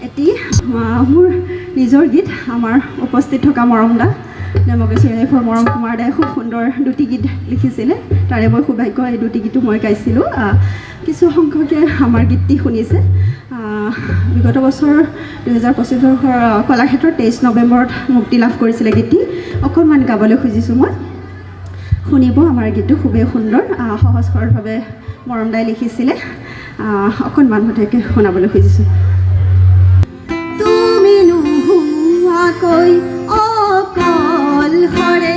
এটি মোৰ নিজৰ গীত আমাৰ উপস্থিত থকা মৰমদা নেমকেশ্বৰী লাইফৰ মৰম কুমাৰ দাই খুব সুন্দৰ দুটি গীত লিখিছিলে তাৰে মই সৌভাগ্য এই দুটি গীতো মই গাইছিলোঁ কিছু সংখ্যকে আমাৰ গীতটি শুনিছে বিগত বছৰ 2025 কলাক্ষেত্ৰৰ 23 নৱেম্বৰত মুক্তি লাভ কৰিছিলে গীতটি অকণমান গাবলৈ খুজিছোঁ মই শুনিব আমাৰ গীতটো খুবেই সুন্দৰ সহজ সৰলভাৱে মৰম দাই লিখিছিলে অকণমান মুঠেকৈ শুনাবলৈ খুজিছোঁ তুমি নোহোৱাকৈ অকল হৰে